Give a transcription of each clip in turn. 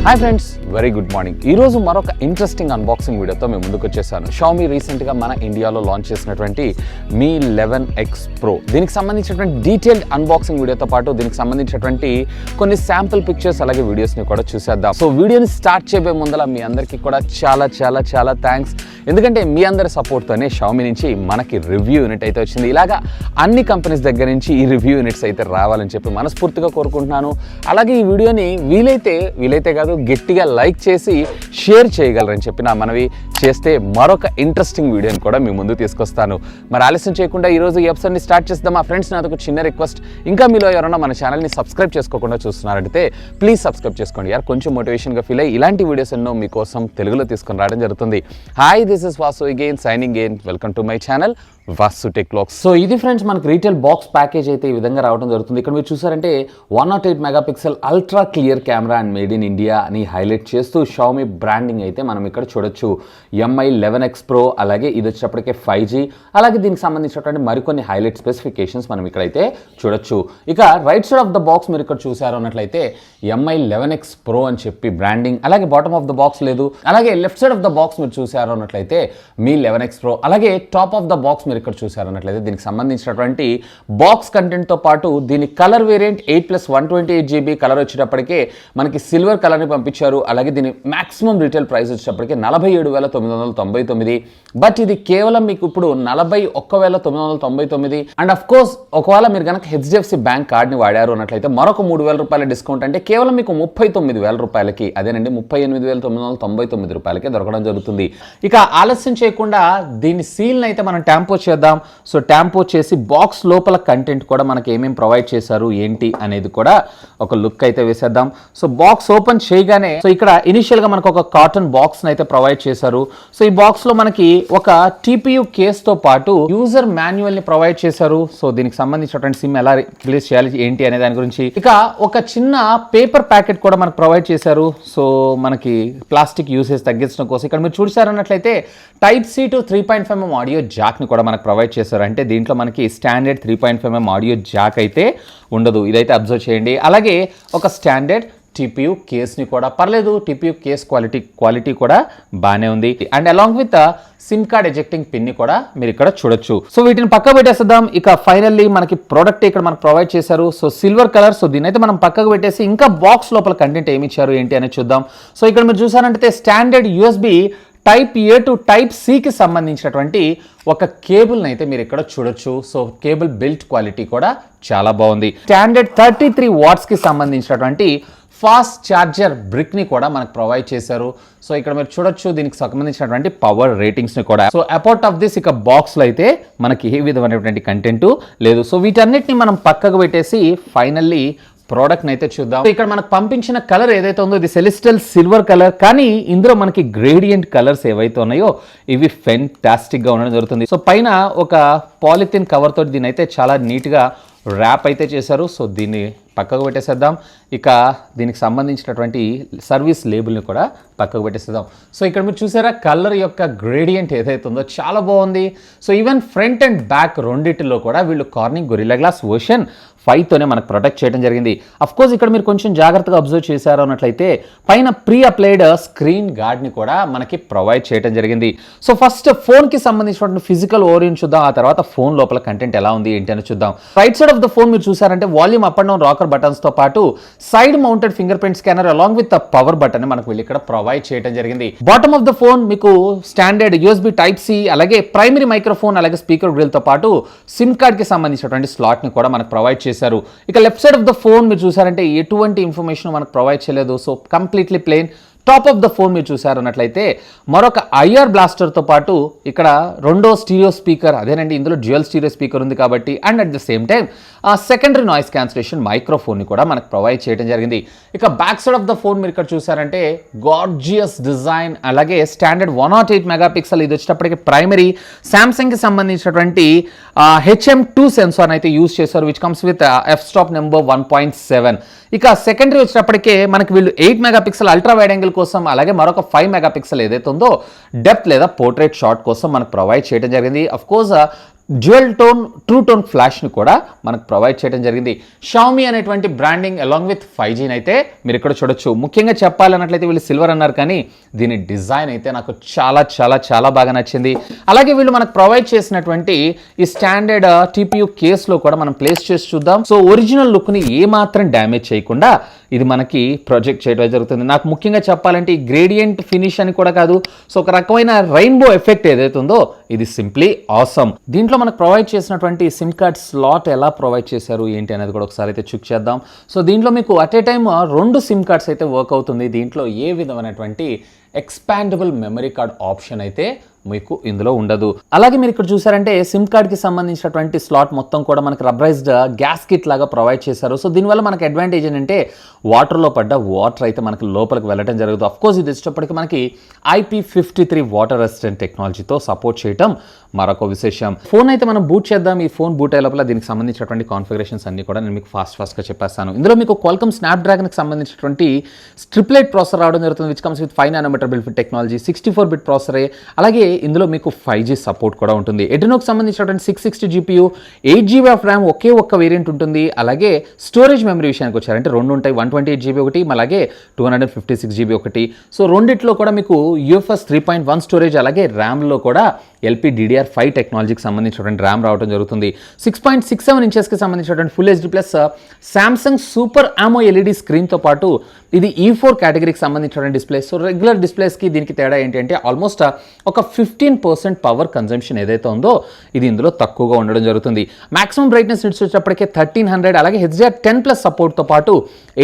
Hi friends, very good morning. ఈరోజు మరొక interesting unboxing వీడియోతో మేము ముందుకు వచ్చేసాను. షామీ రీసెంట్గా మన ఇండియాలో లాంచ్ చేసినటువంటి మీ 11X Pro, దీనికి సంబంధించినటువంటి డీటెయిల్డ్ అన్బాక్సింగ్ వీడియోతో పాటు దీనికి సంబంధించినటువంటి కొన్ని శాంపుల్ పిక్చర్స్ అలాగే వీడియోస్ని కూడా చూసేద్దాం. సో వీడియోని స్టార్ట్ చేయబోయే ముందర మీ అందరికీ కూడా చాలా చాలా చాలా థ్యాంక్స్. ఎందుకంటే మీ అందరి సపోర్ట్తోనే షామీ నుంచి మనకి రివ్యూ యూనిట్ అయితే వచ్చింది. ఇలాగా అన్ని కంపెనీస్ దగ్గర నుంచి ఈ రివ్యూ యూనిట్స్ అయితే రావాలని చెప్పి మనస్ఫూర్తిగా కోరుకుంటున్నాను. అలాగే ఈ వీడియోని వీలైతే కాదు గట్టిగా లైక్ చేసి షేర్ చేయగలరని చెప్పి నా మనవి చేస్తే మరొక ఇంట్రెస్టింగ్ వీడియోని కూడా మీ ముందు తీసుకొస్తాను. మరి ఆలస్యం చేయకుండా ఈరోజు ఈ ఎపిసోడ్ని స్టార్ట్ చేద్దాం. మా ఫ్రెండ్స్ నాదొక చిన్న రిక్వెస్ట్, ఇంకా మీలో ఎవరైనా మన ఛానల్ని సబ్స్క్రైబ్ చేసుకోకుండా చూస్తున్నారంటే ప్లీజ్ సబ్స్క్రైబ్ చేసుకోండి యార్. కొంచెం మోటివేషన్గా ఫీల్ అయ్యి ఇలాంటి వీడియోస్ ఎన్నో మీకోసం తెలుగులో తీసుకొని రావడం జరుగుతుంది. Hi, this is Vasu again signing in. Welcome to my channel VaasuTechVlogs. So ఇది ఫ్రెండ్స్ మనకి రీటైల్ బాక్స్ ప్యాకేజ్ అయితే ఈ విధంగా రావడం జరుగుతుంది. ఇక్కడ మీరు చూసారంటే 108 megapixel ultra clear camera and made in India అని హైలైట్ చేస్తూ షామీ బ్రాండింగ్ అయితే మనం ఇక్కడ చూడొచ్చు. MI 11X Pro, అలాగే ఇది వచ్చేటప్పటికే 5G, అలాగే దీనికి సంబంధించినటువంటి మరికొన్ని హైలైట్ స్పెసిఫికేషన్స్ మనం ఇక్కడైతే చూడొచ్చు. ఇక right side of the box మీరు ఇక్కడ చూసారు అన్నట్లయితే MI 11X Pro అని చెప్పి బ్రాండింగ్, అలాగే బాటమ్ ఆఫ్ ద బాక్స్ లేదు. అలాగే left side of the box మీరు చూసారు అన్నట్లయితే మీ 11X Pro, అలాగే టాప్ ఆఫ్ ద బాక్స్ ఇక్కడ చూసారు అన్నట్లయితే దీనికి సంబంధించినటువంటి బాక్స్ కంటెంట్ తో పాటు దీని కలర్ వేరియంట్ 8+128GB కలర్ వచ్చేటప్పటికే మనకి సిల్వర్ కలర్ ని పంపించారు. అలాగే దీని మాక్సిమం రీటైల్ ప్రైస్ వచ్చేటప్పటికే 47,999. బట్ ఇది కేవలం మీకు ఇప్పుడు 41,999. అండ్ అఫ్ కోర్స్ ఒకవేళ మీరు కనుక HDFC బ్యాంక్ కార్డ్ ని వాడారు అన్నట్లయితే మరొక 3,000 రూపాయల డిస్కౌంట్, అంటే కేవలం మీకు 39,000 రూపాయలకి, అదేనండి 38,999 రూపాయలకి దొరకడం జరుగుతుంది. ఇక ఆలస్యం చేయకుండా దీని సీల్ అయితే మనం ట్యాంపో చేద్దాం. సో ట్యాంపో చేసి బాక్స్ లోపల కంటెంట్ కూడా మనకి ఏమేమి ప్రొవైడ్ చేశారు ఏంటి అనేది కూడా ఒక లుక్ అయితే వేసేద్దాం. సో బాక్స్ ఓపెన్ చేయగానే సో ఇక్కడ ఇనిషియల్ గా మనకు ఒక కాటన్ బాక్స్ అయితే ప్రొవైడ్ చేశారు. సో ఈ బాక్స్ లో మనకి ఒక TPU కేస్ తో పాటు యూజర్ మాన్యువల్ ని ప్రొవైడ్ చేశారు. సో దీనికి సంబంధించినటువంటి సిమ్ ఎలా రిప్లేస్ చేయాలి ఏంటి అనే దాని గురించి, ఇక ఒక చిన్న పేపర్ ప్యాకెట్ కూడా మనకు ప్రొవైడ్ చేశారు. సో మనకి ప్లాస్టిక్ యూసేజ్ తగ్గించడం కోసం ఇక్కడ మీరు చూసారన్నట్లయితే Type-C to 3.5mm audio Jack ని కూడా మనకు ప్రొవైడ్ చేశారు. అంటే దీంట్లో మనకి స్టాండర్డ్ 3.5mm ఆడియో జాక్ అయితే ఉండదు, ఇదైతే అబ్జర్వ్ చేయండి. అలాగే ఒక స్టాండర్డ్ TPU కేస్ని కూడా పర్లేదు, TPU కేస్ క్వాలిటీ కూడా బాగానే ఉంది. And along with SIM card ejecting పిన్ని కూడా మీరు ఇక్కడ చూడొచ్చు. సో వీటిని పక్కకు పెట్టేద్దాం. ఇక ఫైనల్లీ మనకి ప్రోడక్ట్ ఇక్కడ మనకు ప్రొవైడ్ చేశారు. So silver colour. సో దీని అయితే మనం పక్కకు పెట్టేసి ఇంకా బాక్స్ లోపల కంటెంట్ ఏమి ఇచ్చారు ఏంటి అనేది చూద్దాం. సో ఇక్కడ మీరు చూసారంటే స్టాండర్డ్ USB Type-A to Type-Cకి సంబంధించినటువంటి ఒక కేబుల్ని అయితే మీరు ఇక్కడ చూడొచ్చు. సో కేబుల్ బిల్ట్ క్వాలిటీ కూడా చాలా బాగుంది. స్టాండర్డ్ 33 వాట్స్కి సంబంధించినటువంటి ఫాస్ట్ ఛార్జర్ బ్రిక్ని కూడా మనకు ప్రొవైడ్ చేశారు. సో ఇక్కడ మీరు చూడొచ్చు దీనికి సంబంధించినటువంటి పవర్ రేటింగ్స్ని కూడా. సో అపార్ట్ ఆఫ్ దిస్ ఇక బాక్స్లో అయితే మనకి ఏ విధమైనటువంటి కంటెంట్ లేదు. సో వీటన్నిటిని మనం పక్కకు పెట్టేసి ఫైనల్లీ ప్రోడక్ట్ని అయితే చూద్దాం. ఇక్కడ మనకు పంపించిన కలర్ ఏదైతే ఉందో ఇది సెలెస్టియల్ సిల్వర్ కలర్, కానీ ఇందులో మనకి గ్రేడియంట్ కలర్స్ ఏవైతే ఉన్నాయో ఇవి ఫెంటాస్టిక్గా ఉండడం జరుగుతుంది. సో పైన ఒక పాలిథిన్ కవర్ తోటి దీని అయితే చాలా నీట్గా ర్యాప్ అయితే చేశారు. సో దీన్ని పక్కకు పెట్టేసేద్దాం. ఇక దీనికి సంబంధించినటువంటి సర్వీస్ లేబుల్ని కూడా పక్కకు పెట్టేసేద్దాం. సో ఇక్కడ మీరు చూసారా కలర్ యొక్క గ్రేడియంట్ ఏదైతే ఉందో చాలా బాగుంది. So even front and back రెండింటిలో కూడా వీళ్ళు కార్నింగ్ గొరిల్లా గ్లాస్ వర్షన్ 5తోనే మనకు ప్రొటెక్ట్ చేయడం జరిగింది. అఫ్కోర్స్ ఇక్కడ మీరు కొంచెం జాగ్రత్తగా అబ్జర్వ్ చేశారు అన్నట్లయితే పైన ప్రీ అప్లైడ్ స్క్రీన్ గార్డ్ని కూడా మనకి ప్రొవైడ్ చేయడం జరిగింది. సో ఫస్ట్ ఫోన్కి సంబంధించినటువంటి ఫిజికల్ ఓరియంట్ చూద్దాం, ఆ తర్వాత ఫోన్ లోపల కంటెంట్ ఎలా ఉంది ఏంటి అని చూద్దాం. Right side of the phone మీరు చూసారంటే volume up and down rocker buttons తో పాటు side mounted finger print scanner along with power button మనకు వీళ్ళు ఇక్కడ ప్రొవైడ్ చేయడం జరిగింది. బాటమ్ ఆఫ్ ద ఫోన్ మీకు స్టాండర్డ్ USB Type-C, అలాగే ప్రైమరీ మైక్రోఫోన్, అలాగే స్పీకర్ గ్రిల్ తో పాటు సిమ్ కార్డ్ కి సంబంధించినటువంటి స్లాట్ ని కూడా మనకు ప్రొవైడ్ చేశారు. ఇక left side of the phone మీరు చూసారంటే ఎటువంటి ఇన్ఫర్మేషన్ మనకు ప్రొవైడ్ చేయలేదు. So completely plain. Top of the phone మీరు చూసారన్నట్లయితే మరొక IR బ్లాస్టర్తో పాటు ఇక్కడ రెండో స్టీరియో స్పీకర్, అదేనండి ఇందులో డ్యూయల్ స్టీరియో స్పీకర్ ఉంది కాబట్టి, and at the same time secondary noise cancellation మైక్రోఫోన్ని కూడా మనకు ప్రొవైడ్ చేయడం జరిగింది. ఇక back side of the phone మీరు ఇక్కడ చూసారంటే గార్జియస్ డిజైన్, అలాగే స్టాండర్డ్ 108 మెగాపిక్సెల్ ఇది వచ్చేటప్పటికి ప్రైమరీ శాంసంగ్కి సంబంధించినటువంటి HM2 సెన్సార్ అయితే యూజ్ చేశారు, which comes with f-stop number 1.7. ఇక సెకండరీ వచ్చేటప్పటికే మనకి వీళ్ళు 8 మెగాపిక్సెల్ అల్ట్రా వైడ్ యాంగిల్ కోసం, అలాగే మరొక 5 మెగాపిక్సెల్ ఏదైతే ఉందో డెప్త్ లేదా పోర్ట్రేట్ షాట్ కోసం మనకు ప్రొవైడ్ చేయడం జరిగింది. Of course dual tone true tone ఫ్లాష్ని కూడా మనకు ప్రొవైడ్ చేయడం జరిగింది. షామీ అనేటువంటి బ్రాండింగ్ అలాంగ్ విత్ 5G అయితే మీరు ఇక్కడ చూడొచ్చు. ముఖ్యంగా చెప్పాలన్నట్లయితే వీళ్ళు సిల్వర్ అన్నారు, కానీ దీని డిజైన్ అయితే నాకు చాలా చాలా చాలా బాగా నచ్చింది. అలాగే వీళ్ళు మనకు ప్రొవైడ్ చేసినటువంటి ఈ స్టాండర్డ్ TPU కేస్లో కూడా మనం ప్లేస్ చేసి చూద్దాం. సో ఒరిజినల్ లుక్ని ఏమాత్రం డ్యామేజ్ చేయకుండా ఇది మనకి ప్రొజెక్ట్ చేయడం జరుగుతుంది. నాకు ముఖ్యంగా చెప్పాలంటే ఈ గ్రేడియంట్ ఫినిష్ అని కూడా కాదు, సో ఒక రకమైన రెయిన్బో ఎఫెక్ట్ ఏదైతే ఉందో ఇది సింప్లీ ఆసమ్. దీంట్లో మనకు ప్రొవైడ్ చేసినటువంటి సిమ్ కార్డ్ స్లాట్ ఎలా ప్రొవైడ్ చేశారు ఏంటి అనేది కూడా ఒకసారి అయితే చెక్ చేద్దాం. సో దీంట్లో మీకు at a time 2 SIM cards అయితే వర్క్ అవుతుంది. దీంట్లో ఏ విధమైనటువంటి ఎక్స్పాండబుల్ మెమరీ కార్డ్ ఆప్షన్ అయితే మీకు ఇందులో ఉండదు. అలాగే మీరు ఇక్కడ చూసారంటే సిమ్ కార్డ్కి సంబంధించినటువంటి స్లాట్ మొత్తం కూడా మనకి రబ్బరైజ్డ్ గ్యాస్ కిట్ లాగా ప్రొవైడ్ చేశారు. సో దీనివల్ల మనకి అడ్వాంటేజ్ ఏంటంటే వాటర్లో పడ్డ వాటర్ అయితే మనకి లోపలికి వెళ్ళడం జరుగుతుంది. అఫ్కోర్స్ ఇది వచ్చేటప్పటికి మనకి IP53 వాటర్ రెసిస్టెంట్ టెక్నాలజీతో సపోర్ట్ చేయటం మరొక విశేషం. ఫోన్ అయితే మనం బూట్ చేద్దాం. ఈ ఫోన్ బూట్ అయ్యే లోపల దీనికి సంబంధించినటువంటి కాన్ఫిగరేషన్స్ అన్ని కూడా నేను మీకు ఫాస్ట్గా చెప్పేస్తాను. ఇందులో మీకు క్వాల్కమ్ స్నాప్డ్రాగన్కి సంబంధించినటువంటి ట్రిప్లెట్ ప్రాసెసర్ రావడం జరుగుతుంది, which comes with 5 nanometer built technology, 64-bit ప్రాసెసరే. అలాగే ఇందులో మీకు 5G సపోర్ట్ కూడా ఉంటుంది. ఎడ్రినోకి సంబంధించినటువంటి 660 GPU, 8GB ఆఫ్ ర్యామ్ ఒకే ఒక్క వేరియంట్ ఉంటుంది. అలాగే స్టోరేజ్ మెమరీ విషయానికి వచ్చారంటే 2 ఉంటాయి, 128GB ఒకటి, అలాగే 256GB ఒకటి. సో రెండిట్లో కూడా మీకు UFS 3.1 స్టోరేజ్, అలాగే ర్యామ్లో కూడా LPDDR5 టెక్నాలజీకి సంబంధించినటువంటి ర్యామ్ రావడం జరుగుతుంది. 6.67 ఇంచెస్కి సంబంధించినటువంటి full HD plus Samsung super AMO LED స్క్రీన్తో పాటు ఇది E4 కేటగిరీకి సంబంధించినటువంటి డిస్ప్లే. సో రెగ్యులర్ డిస్ప్లేస్కి దీనికి తేడా ఏంటి అంటే ఆల్మోస్ట్ ఒక 15% పవర్ కన్జంప్షన్ ఏదైతే ఉందో ఇది ఇందులో తక్కువగా ఉండడం జరుగుతుంది. మాక్సిమం బ్రైట్నెస్ నిట్స్ వచ్చేటప్పటికే 1300, అలాగే HDR10+ సపోర్ట్తో పాటు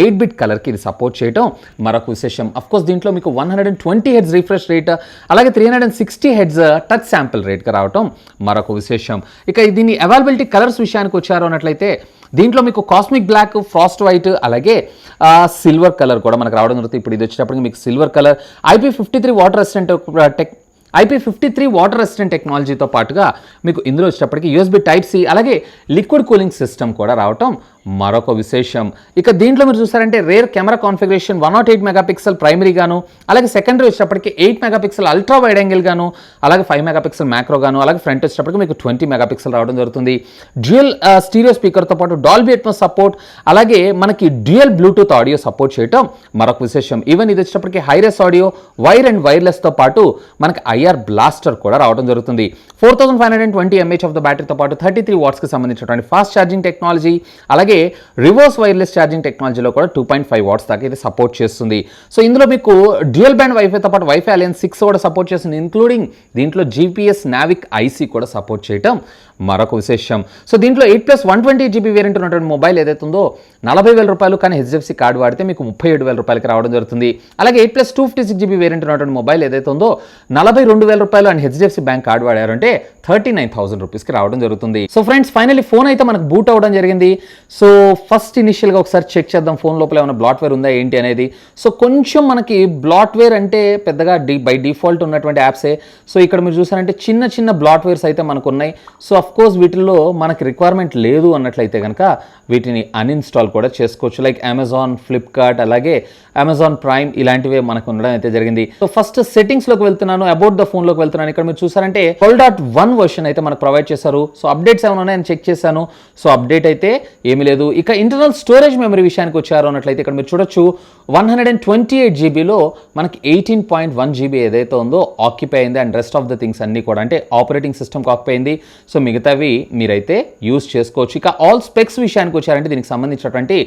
8-bit కలర్కి ఇది సపోర్ట్ చేయడం మరొక విశేషం. అఫ్కోర్స్ దీంట్లో మీకు 120 Hz రిఫ్రెష్ రేట్, అలాగే 360 Hz టచ్ శాంపిల్ రేట్గా రావడం మరొక విశేషం. ఇక దీని అవైలబిలిటీ కలర్స్ విషయానికి వచ్చారు అన్నట్లయితే దీంట్లో మీకు కాస్మిక్ బ్లాక్, ఫ్రాస్ట్ వైట్, అలాగే సిల్వర్ కలర్ కూడా మనకు రావడం జరుగుతుంది. ఇప్పుడు ఇది వచ్చేటప్పటికి మీకు silver colour, IP53 water resistant టెక్నాలజీతో పాటుగా మీకు ఇందులో వచ్చేటప్పటికి USB Type-C, అలాగే లిక్విడ్ కూలింగ్ సిస్టమ్ కూడా రావటం మరొక విశేషం. ఇక దీంట్లో మీరు చూసారంటే rear camera configuration 108 megapixel primary గాను, అలాగే సెకండరీ వచ్చేటప్పటికి 8 మెగాపిక్సెల్ అల్ట్రా వైడ్ యాంగిల్ గాను, అలాగే 5 మెగాపిక్సెల్ మ్యాక్రో గాను, అలాగే ఫ్రంట్ వచ్చేటప్పటికి మీకు 20 మెగాపిక్సెల్ రావడం జరుగుతుంది. డ్యూయల్ స్టీరియో స్పీకర్తో పాటు డాల్బీ అట్మాస్ సపోర్ట్, అలాగే మనకి డ్యూయల్ బ్లూటూత్ ఆడియో సపోర్ట్ చేయటం మరొక విశేషం. ఈవెన్ ఇది వచ్చేటప్పటికి హైరెస్ ఆడియో, వైర్ అండ్ వైర్లెస్తో పాటు మనకి IR బ్లాస్టర్ కూడా రావడం జరుగుతుంది. 4520 mAh ఆఫ్ ద బ్యాటరీతో పాటు 33 వాట్స్కి సంబంధించినటువంటి ఫాస్ట్ ఛార్జింగ్ టెక్నాలజీ, అలాగే రివర్స్ వైర్లెస్ ఛార్జింగ్ టెక్నాలజీలో కూడా 2.5 వాట్స్ దాకా ఇది సపోర్ట్ చేస్తుంది. సో ఇందులో మీకు డ్యూయల్ బ్యాండ్ వైఫైతో పాటు వైఫై అలయన్స్ 6 కూడా సపోర్ట్ చేస్తుంది, ఇంక్లూడింగ్ దీంట్లో GPS నావిక్ IC కూడా సపోర్ట్ చేయటం మరొక విశేషం. సో దీంట్లో 8+120GB వేరియంట్ ఉన్నటువంటి మొబైల్ ఏదైతే ఉందో 40,000 రూపాయలు, కానీ HDFC కార్డు వాడితే మీకు 37,000 రూపాయలకి రావడం జరుగుతుంది. అలాగే 8+256GB వేరియంట్ ఉన్నటువంటి మొబైల్ ఏదైతే ఉందో 42,000 రూపాయలు, అండ్ HDFC బ్యాంక్ కార్డు వాడారంటే 39,000 రూపీస్కి రావడం జరుగుతుంది. సో ఫ్రెండ్స్, ఫైనల్లీ ఫోన్ అయితే మనకు బూట్ అవ్వడం జరిగింది. సో ఫస్ట్ ఇనిషియల్గా ఒకసారి చెక్ చేద్దాం ఫోన్ లోపల ఏమైనా బ్లాట్వేర్ ఉందా ఏంటి అనేది. సో కొంచెం మనకి బ్లాట్వేర్ అంటే పెద్దగా బై డిఫాల్ట్ ఉన్నటువంటి యాప్సే. సో ఇక్కడ మీరు చూసారంటే చిన్న చిన్న బ్లాట్వేర్స్ అయితే మనకు ఉన్నాయి. సో అఫ్కోర్స్ వీటిల్లో మనకి రిక్వైర్మెంట్ లేదు అన్నట్లయితే కనుక వీటిని అన్ఇన్స్టాల్ కూడా చేసుకోవచ్చు. లైక్ అమెజాన్, ఫ్లిప్కార్ట్, అలాగే అమెజాన్ ప్రైమ్ ఇలాంటివే మనకు ఉండడం అయితే జరిగింది. సో ఫస్ట్ సెట్టింగ్స్లోకి వెళ్తున్నాను, అబౌట్ ద ఫోన్లోకి వెళ్తున్నాను. ఇక్కడ మీరు చూసారంటే 12.1 వర్షన్ అయితే మనకు ప్రొవైడ్ చేశారు. సో అప్డేట్స్ ఏమైనా ఉన్నాయని చెక్ చేశాను. సో అప్డేట్ అయితే ఏమీ లేదు. ఇక ఇంటర్నల్ స్టోరేజ్ మెమరీ విషయానికి వచ్చారు అన్నట్లయితే ఇక్కడ మీరు చూడొచ్చు 128GBలో మనకి 18.1GB ఏదైతే ఉందో ఆక్యుపై అయింది, and rest of the things అన్ని కూడా అంటే ఆపరేటింగ్ సిస్టమ్ ఆక్యుపై అయింది. సో మిగతావి మీరైతే యూజ్ చేసుకోవచ్చు. ఇక ఆల్ స్పెక్స్ విషయానికి వచ్చారంటే దీనికి సంబంధించినటువంటి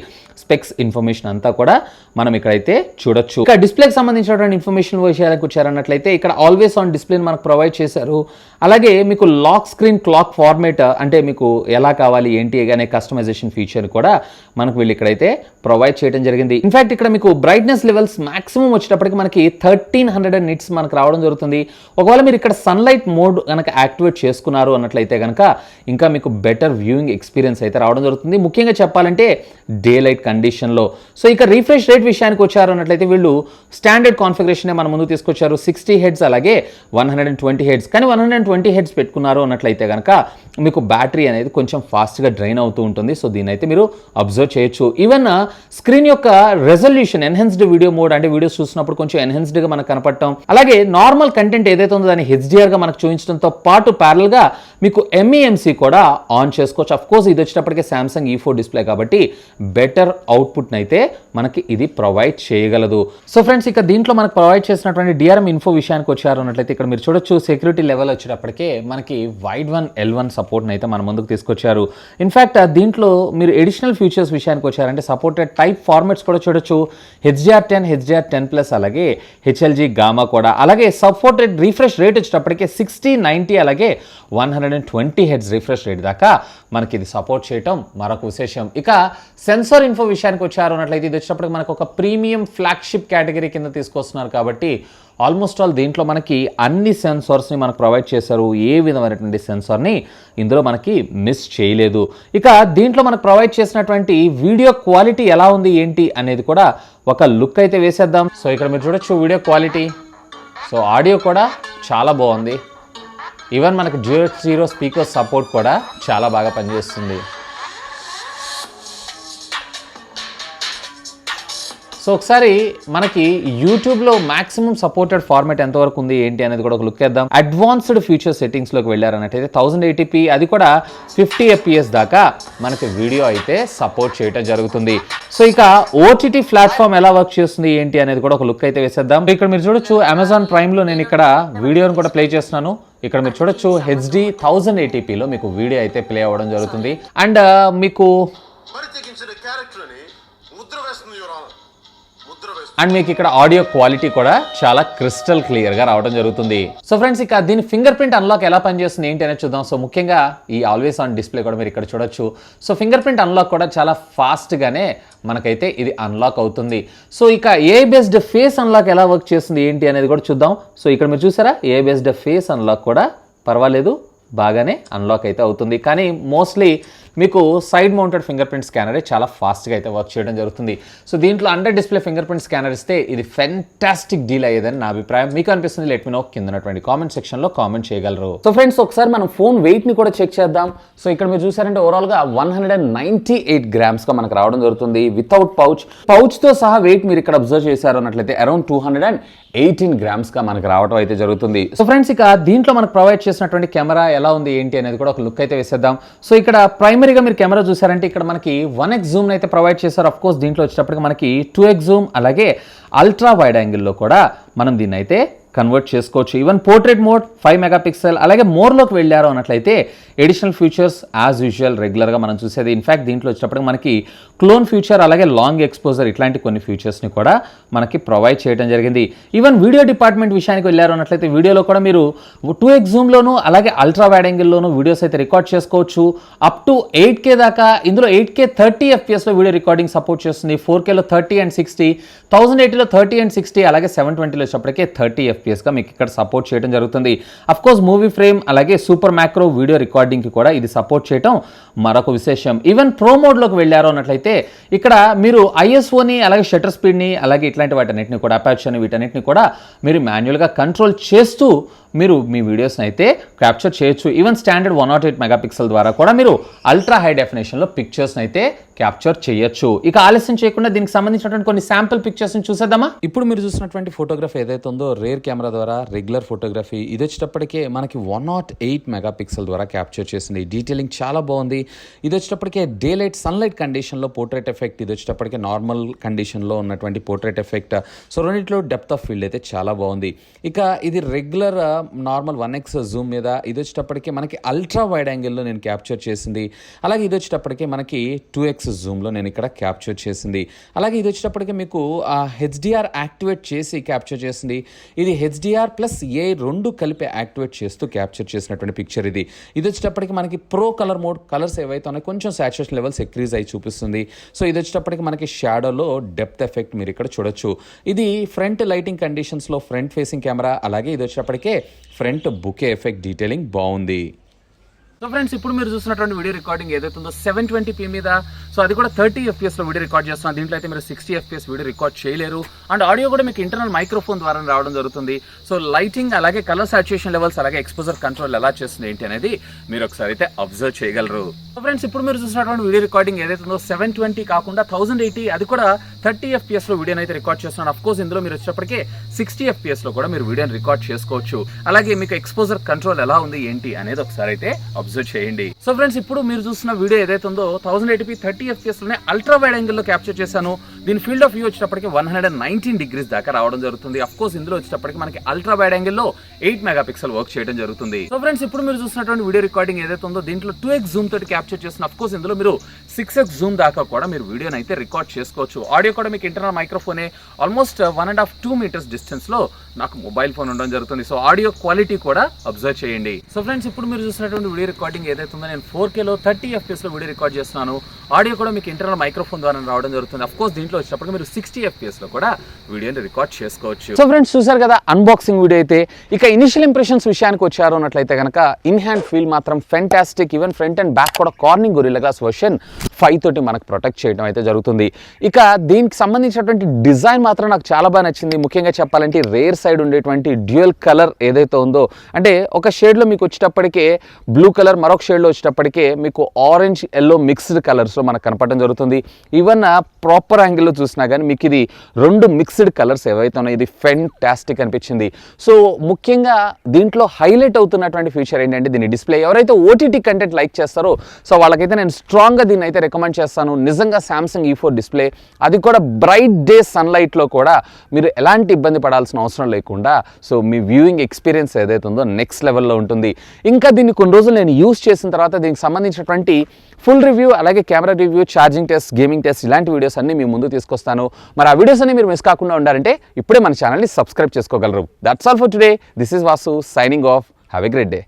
స్పెక్స్ ఇన్ఫర్మేషన్ అంతా కూడా మనం ఇక్కడైతే చూడొచ్చు. ఇక డిస్ప్లేకి సంబంధించినటువంటి ఇన్ఫర్మేషన్ విషయాలకు వచ్చారన్నట్లయితే ఇక్కడ ఆల్వేస్ ఆన్ డిస్ప్లేని మనకు ప్రొవైడ్ చేశారు. అలాగే మీకు లాక్ స్క్రీన్ క్లాక్ ఫార్మేట్ అంటే మీకు ఎలా కావాలి ఏంటి అనే కస్టమైజేషన్ ఫీచర్ కూడా మనకు వీళ్ళు ఇక్కడైతే ప్రొవైడ్ చేయడం జరిగింది. ఇన్ఫాక్ట్ ఇక్కడ మీకు బ్రైట్నెస్ లెవెల్స్ మాక్సిమం వచ్చేటప్పటికి మనకి 1300 నిట్స్ మనకు రావడం జరుగుతుంది. ఒకవేళ మీరు ఇక్కడ సన్లైట్ మోడ్ కనుక యాక్టివేట్ చేసుకున్నారు అన్నట్లయితే కనుక ఇంకా మీకు బెటర్ వ్యూయింగ్ ఎక్స్పీరియన్స్ అయితే రావడం జరుగుతుంది, ముఖ్యంగా చెప్పాలంటే డే లైట్ కండిషన్లో. సో ఇక రీఫ్రెష్ రేట్ విషయానికి వచ్చారు అన్నట్లయితే వీళ్ళు స్టాండర్డ్ కాన్ఫిగరేషన్ మన ముందుకు తీసుకొచ్చారు. 60 హెడ్స్ అలాగే 120 హెడ్స్. కానీ 120 హెడ్స్ పెట్టుకున్నారు అన్నట్లయితే కనుక మీకు బ్యాటరీ అనేది కొంచెం ఫాస్ట్గా డ్రైన్ అవుతూ ఉంటుంది. సో దీని అయితే మీరు అబ్జర్వ్ చేయొచ్చు. ఈవెన్ స్క్రీన్ యొక్క రెజల్యూషన్ ఎన్హాన్స్డ్ వీడియో మోడ్ అంటే వీడియోస్ చూసినప్పుడు కొంచెం ఎన్హాన్స్డ్గా మనకు కనపడటం, అలాగే నార్మల్ కంటెంట్ ఏదైతే ఉందో దాన్ని హెచ్డిఆర్గా మనకు చూపించడంతో పాటు ప్యారల్గా మీకు MEMC కూడా ఆన్ చేసుకోవచ్చు. అఫ్ కోర్స్ ఇది వచ్చేటప్పటికే సామ్సంగ్ E4 డిస్ప్లే కాబట్టి బెటర్ అవుట్పుట్ అయితే మనకి ఇది ప్రొవైడ్ చేయగలదు. సో ఫ్రెండ్స్, ఇక దీంట్లో మనకు ప్రొవైడ్ చేసినటువంటి DRM ఇన్ఫో విషయానికి వచ్చారు అన్నట్లయితే ఇక్కడ మీరు చూడొచ్చు సెక్యూరిటీ లెవెల్ వచ్చేటప్పటికే మనకి వైడ్ 1 L1 సపోర్ట్ని అయితే మన ముందుకు తీసుకొచ్చారు. ఇన్ఫాక్ట్ దీంట్లో మీరు ఎడిషనల్ ఫీచర్స్ విషయానికి వచ్చారంటే సపోర్టెడ్ టైప్ ఫార్మాట్స్ కూడా చూడొచ్చు. HDR10, HDR10+, అలాగే HLG గామా కూడా, అలాగే సపోర్టెడ్ రిఫ్రెష్ రేట్ వచ్చేటప్పటికే 60, 90 అలాగే 120 హెడ్స్ రిఫ్రెష్ రేట్ దాకా మనకి ఇది సపోర్ట్ చేయటం మరొక విశేషం. ఇక సెన్సార్ ఇన్ఫో విషయానికి వచ్చారు అన్నట్లయితే ఇది వచ్చేటప్పటికి మనకు ఒక ప్రీమియం ఫ్లాగ్షిప్ కేటగిరీ కింద తీసుకొస్తున్నారు కాబట్టి ఆల్మోస్ట్ ఆల్ దీంట్లో మనకి అన్ని సెన్సార్స్ని మనకు ప్రొవైడ్ చేశారు. ఏ విధమైనటువంటి సెన్సార్ని ఇందులో మనకి మిస్ చేయలేదు. ఇక దీంట్లో మనకు ప్రొవైడ్ చేసినటువంటి వీడియో క్వాలిటీ ఎలా ఉంది ఏంటి అనేది కూడా ఒక లుక్ అయితే వేసేద్దాం. సో ఇక్కడ మీరు చూడొచ్చు వీడియో క్వాలిటీ. సో ఆడియో కూడా చాలా బాగుంది. ఈవెన్ మనకు డ్యూయల్ స్టీరియో స్పీకర్ సపోర్ట్ కూడా చాలా బాగా పనిచేస్తుంది. సో ఒకసారి మనకి యూట్యూబ్లో మాక్సిమం సపోర్టెడ్ ఫార్మాట్ ఎంతవరకు ఉంది ఏంటి అనేది కూడా ఒక లుక్ వేద్దాం. అడ్వాన్స్డ్ ఫ్యూచర్ సెట్టింగ్స్లోకి వెళ్ళారన్నట్టయితే 1080p అది కూడా 50 FPS దాకా మనకి వీడియో అయితే సపోర్ట్ చేయడం జరుగుతుంది. సో ఇక OTT ప్లాట్ఫామ్ ఎలా వర్క్ చేస్తుంది ఏంటి అనేది కూడా ఒక లుక్ అయితే వేసేద్దాం. ఇక్కడ మీరు చూడొచ్చు అమెజాన్ ప్రైమ్లో నేను ఇక్కడ వీడియోని కూడా ప్లే చేస్తున్నాను. ఇక్కడ మీరు చూడొచ్చు HD 1080pలో మీకు వీడియో అయితే ప్లే అవ్వడం జరుగుతుంది. అండ్ మీకు మీకు ఇక్కడ ఆడియో క్వాలిటీ కూడా చాలా క్రిస్టల్ క్లియర్గా రావడం జరుగుతుంది. సో ఫ్రెండ్స్, ఇక దీని ఫింగర్ ప్రింట్ అన్లాక్ ఎలా పనిచేస్తుంది ఏంటి అనేది చూద్దాం. సో ముఖ్యంగా ఈ ఆల్వేస్ ఆన్ డిస్ప్లే కూడా మీరు ఇక్కడ చూడొచ్చు. సో ఫింగర్ ప్రింట్ అన్లాక్ కూడా చాలా ఫాస్ట్గానే మనకైతే ఇది అన్లాక్ అవుతుంది. సో ఇక AI బేస్డ్ ఫేస్ అన్లాక్ ఎలా వర్క్ చేస్తుంది ఏంటి అనేది కూడా చూద్దాం. సో ఇక్కడ మీరు చూసారా AI బేస్డ్ ఫేస్ అన్లాక్ కూడా పర్వాలేదు, బాగానే అన్లాక్ అయితే అవుతుంది. కానీ మోస్ట్లీ మీకు సైడ్ మౌంటెడ్ ఫింగర్ ప్రింట్ స్కానరే చాలా ఫాస్ట్గా అయితే వర్క్ చేయడం జరుగుతుంది. సో దీంట్లో under display finger print scanner ఇస్తే ఇది ఫెంటాస్టిక్ డీల్ అయ్యేదని నా అభిప్రాయం. మీకు అనిపిస్తుంది లెట్ మీ నో కింద ఉన్నటువంటి కామెంట్ సెక్షన్లో కామెంట్ చేయగలరు. సో ఫ్రెండ్స్, ఒకసారి మనం ఫోన్ వెయిట్ని కూడా చెక్ చేద్దాం. సో ఇక్కడ మీరు చూసారంటే ఓవరాల్గా 198 గ్రామ్స్గా మనకు రావడం జరుగుతుంది వితౌట్ పౌచ్తో సహా వెయిట్ మీరు ఇక్కడ అబ్జర్వ్ చేశారు అన్నట్లయితే అరౌండ్ 218 గ్రామ్స్గా మనకు రావడం అయితే జరుగుతుంది. సో ఫ్రెండ్స్, ఇక దీంట్లో మనకు ప్రొవైడ్ చేసినటువంటి కెమెరా ఎలా ఉంది ఏంటి అనేది కూడా ఒక లుక్ అయితే వేసేద్దాం. సో ఇక్కడ ప్రైమరీగా మీరు కెమెరా చూసారంటే ఇక్కడ మనకి 1x జూమ్ అయితే ప్రొవైడ్ చేశారు. అఫ్ కోర్స్ దీంట్లో వచ్చేటప్పటికి మనకి 2x జూమ్ అలాగే అల్ట్రా వైడ్ యాంగిల్లో కూడా మనం దీన్ని అయితే కన్వర్ట్ చేసుకోవచ్చు. ఈవెన్ పోర్ట్రేట్ మోడ్ 5 మెగాపిక్సెల్ అలాగే మోర్లోకి వెళ్ళారు అన్నట్లయితే ఎడిషనల్ ఫీచర్స్ యాజ్ యూజువల్ రెగ్యులర్గా మనం చూసేది. ఇన్ఫాక్ట్ దీంట్లో వచ్చేటప్పటికి మనకి క్లోన్ ఫీచర్ అలాగే లాంగ్ ఎక్స్పోజర్ ఇట్లాంటి కొన్ని ఫీచర్స్ని కూడా మనకి ప్రొవైడ్ చేయడం జరిగింది. ఈవెన్ వీడియో డిపార్ట్మెంట్ విషయానికి వెళ్ళారు అన్నట్లయితే వీడియోలో కూడా మీరు 2x జూమ్లోను అలాగే అల్ట్రా వైడ్ యాంగిల్లోను వీడియోస్ అయితే రికార్డ్ చేసుకోవచ్చు. అప్ టు 8K దాకా. ఇందులో 8K 30 FPSలో వీడియో రికార్డింగ్ సపోర్ట్ చేస్తుంది. 4Kలో 30 and 60, 1080లో 30 and 60 అలాగే 720లో వచ్చేటప్పటికే 30 FPSగా మీకు ఇక్కడ సపోర్ట్ చేయడం జరుగుతుంది. అఫ్ కోర్స్ మూవీ ఫ్రేమ్ అలాగే సూపర్ మ్యాక్రో వీడియో రికార్డింగ్కి కూడా ఇది సపోర్ట్ చేయడం మరొక విశేషం. ఈవెన్ ప్రో మోడ్లోకి వెళ్ళారు అన్నట్లయితే ఇక్కడ మీరు ISOని అలాగే షట్టర్ స్పీడ్ని అలాగే ఇట్లాంటి వాటన్నిటిని కూడా అపార్చర్ని వీటన్నిటిని కూడా మీరు మాన్యువల్గా కంట్రోల్ చేస్తూ మీరు మీ వీడియోస్ని అయితే క్యాప్చర్ చేయొచ్చు. ఈవెన్ స్టాండర్డ్ 108 మెగాపిక్సెల్ ద్వారా కూడా మీరు అల్ట్రా హై డెఫినేషన్లో పిక్చర్స్ని అయితే క్యాప్చర్ చేయొచ్చు. ఇక ఆలస్యం చేయకుండా దీనికి సంబంధించినటువంటి కొన్ని శాంపుల్ పిక్చర్స్ని చూసేద్దామా. ఇప్పుడు మీరు చూసినటువంటి ఫోటోగ్రఫీ ఏదైతే ఉందో రేర్ కెమెరా ద్వారా రెగ్యులర్ ఫోటోగ్రఫీ ఇది వచ్చేటప్పటికే మనకి 108 మెగాపిక్సెల్ ద్వారా క్యాప్చర్ చేసింది. డీటెయిలింగ్ చాలా బాగుంది. ఇది వచ్చేటప్పటికే డే లైట్ సన్లైట్ కండిషన్లో పోర్ట్రేట్ ఎఫెక్ట్, ఇది వచ్చేటప్పటికే నార్మల్ కండిషన్లో ఉన్నటువంటి పోర్ట్రేట్ ఎఫెక్ట్. సో రెండింటిలో డెప్త్ ఆఫ్ ఫీల్డ్ అయితే చాలా బాగుంది. ఇక ఇది రెగ్యులర్ నార్మల్ 1x జూమ్ మీద, ఇది వచ్చేటప్పటికే మనకి అల్ట్రా వైడ్ యాంగిల్లో నేను క్యాప్చర్ చేసింది. అలాగే ఇది వచ్చేటప్పటికే మనకి 2x జూమ్లో నేను ఇక్కడ క్యాప్చర్ చేసింది. అలాగే ఇది వచ్చేటప్పటికే మీకు HDR యాక్టివేట్ చేసి క్యాప్చర్ చేసింది. ఇది HDR ప్లస్ AI రెండు కలిపి యాక్టివేట్ చేస్తూ క్యాప్చర్ చేసినటువంటి పిక్చర్ ఇది. ఇది వచ్చేటప్పటికి మనకి ప్రో కలర్ మోడ్, కలర్స్ ఏవైతే ఉన్నాయో కొంచెం సాచురేషన్ లెవెల్స్ ఇంక్రీజ్ అయ్యి చూపిస్తుంది. సో ఇది వచ్చేటప్పటికి మనకి షాడోలో డెప్త్ ఎఫెక్ట్ మీరు ఇక్కడ చూడొచ్చు. ఇది ఫ్రంట్ లైటింగ్ కండిషన్స్లో ఫ్రంట్ ఫేసింగ్ కెమెరా. అలాగే ఇది వచ్చేటప్పటికే ఫ్రంట్ బుకే ఎఫెక్ట్ డీటెయిలింగ్ బాగుంది. సో ఫ్రెండ్స్, ఇప్పుడు మీరు చూసినటువంటి వీడియో రికార్డింగ్ ఏదైతే ఉందో 720p మీద, సో అది కూడా 30 FPS లో వీడియో రికార్డ్ చేస్తున్నాను. దీంట్లో అయితే మీరు 60 FPS వీడియో రికార్డ్ చేయలేరు. అండ్ ఆడియో కూడా మీకు ఇంటర్నల్ మైక్రోఫోన్ ద్వారా రావడం జరుగుతుంది. సో లైటింగ్, అలాగే కలర్ సాచురేషన్ లెవెల్స్, అలాగే ఎక్స్పోజర్ కంట్రోల్ ఎలా చేస్తుంది ఏంటి అనేది మీరు ఒకసారి అయితే అబ్జర్వ్ చేయగలరు. సో ఫ్రెండ్స్, ఇప్పుడు మీరు చూసినటువంటి వీడియో రికార్డింగ్ ఏదైతే ఉందో 720 కాకుండా 1080, అది కూడా 30 FPS లో వీడియోని అయితే రికార్డ్ చేస్తున్నాను. అఫ్ కోర్స్ ఇందులో మీరు వచ్చేటప్పటికే 60 FPS లో కూడా మీరు వీడియోని రికార్డ్ చేసుకోవచ్చు. అలాగే మీకు ఎక్స్పోజర్ కంట్రోల్ ఎలా ఉంది ఏంటి అనేది ఒకసారి అయితే అబ్జర్వ్ చేయండి. సో ఫ్రెండ్స్, ఇప్పుడు మీరు చూసిన వీడియో ఏదైతే ఉందో 1080p 30 FPS లోనే అల్ట్రా వైడ్ యాంగిల్ లో క్యాప్చర్ చేశాను. దీని ఫీల్డ్ ఆఫ్ వ్యూ వచ్చేటప్పటికి 119 degrees దాకా రావడం జరుగుతుంది. అఫ్ కోర్స్ ఇందులో వచ్చేటప్పటికి మనకి అల్ట్రా వైడ్ యాంగిల్ లో 8 మెగాపిక్సెల్ వర్క్ చేయడం జరుగుతుంది. సో ఫ్రెండ్స్, ఇప్పుడు మీరు చూసినటువంటి వీడియో రికార్డింగ్ ఏదైతే ఉందో దీంట్లో 2x జూమ్ తోటి క్యాప్చర్ చేస్తున్న. అఫ్ కోర్స్ ఇందులో మీరు 6x జూమ్ దాకా కూడా మీరు వీడియోని అయితే రికార్డ్ చేసుకోవచ్చు. ఆడియో కూడా మీకు ఇంటర్నల్ మైక్రోఫోనే ఆల్మోస్ట్ 1.5-2 meters డిస్టెన్స్ లో నాకు మొబైల్ ఫోన్ ఉండడం జరుగుతుంది. సో ఆడియో క్వాలిటీ కూడా అబ్జర్వ్ చేయండి. సో ఫ్రెండ్స్, ఇప్పుడు మీరు చూసినటువంటి వీడియో రికార్డింగ్ ఏదైతే ఉందో నేను 4K లో 30 FPS లో వీడియో రికార్డ్ చేస్తున్నాను. ఆడియో కూడా మీకు ఇంటర్నల్ మైక్రోఫోన్ ద్వారా రావడం జరుగుతుంది. అఫ్ కోర్స్ దీంట్లో వచ్చినప్పుడు మీరు 60 FPS లో కూడా వీడియోని రికార్డ్ చేసుకోవచ్చు. సో ఫ్రెండ్స్, చూసారు కదా అన్బాక్సింగ్ వీడియో అయితే. ఇక ఇనిషియల్ ఇంప్రెషన్స్ విషయానికి వచ్చారు అన్నట్లయితే కనుక ఇన్ హ్యాండ్ ఫీల్ మాత్రం fantastic. Even front and back కూడా కార్నింగ్ గొరిల్లా గ్లాస్ వర్షన్ 5 తోటి మనకు ప్రొటెక్ట్ చేయడం అయితే జరుగుతుంది. ఇక దీనికి సంబంధించినటువంటి డిజైన్ మాత్రం నాకు చాలా బాగా నచ్చింది. ముఖ్యంగా చెప్పాలంటే రేర్ సైడ్ ఉండేటువంటి డ్యూయల్ కలర్ ఏదైతే ఉందో, అంటే ఒక షేడ్లో మీకు వచ్చేటప్పటికే బ్లూ కలర్, మరొక షేడ్లో వచ్చేటప్పటికే మీకు ఆరెంజ్ ఎల్లో మిక్స్డ్ కలర్స్లో మనకు కనపడడం జరుగుతుంది. ఈవెన్ ప్రాపర్ యాంగిల్లో చూసినా కానీ మీకు ఇది 2 మిక్స్డ్ కలర్స్ ఏవైతే ఉన్నాయో ఇది ఫెంటాస్టిక్ అనిపించింది. సో ముఖ్యంగా దీంట్లో హైలైట్ అవుతున్నటువంటి ఫీచర్ ఏంటంటే దీని డిస్ప్లే. ఎవరైతే ఓటీటీ కంటెంట్ లైక్ చేస్తారో సో వాళ్ళకైతే నేను స్ట్రాంగ్గా దీన్ని అయితే రికమెండ్ చేస్తాను. నిజంగా సామ్సంగ్ E4 డిస్ప్లే, అది కూడా బ్రైట్ డే సన్లైట్లో కూడా మీరు ఎలాంటి ఇబ్బంది పడాల్సిన అవసరం లేకుండా సో మీ వ్యూయింగ్ ఎక్స్పీరియన్స్ ఏదైతే ఉందో నెక్స్ట్ లెవెల్లో ఉంటుంది. ఇంకా దీన్ని కొన్ని రోజులు నేను యూస్ చేసిన తర్వాత దీనికి సంబంధించినటువంటి ఫుల్ రివ్యూ, అలాగే camera review, charging test, gaming test, ఇలాంటి వీడియోస్ అన్ని మీ ముందు తీసుకొస్తాను. మరి ఆ వీడియోస్ అన్ని మీరు మిస్ కాకుండా ఉండాలంటే ఇప్పుడే మన ఛానల్ని సబ్స్క్రైబ్ చేసుకోగలరు. That's all for today. This is Vasu signing off. Have a great day.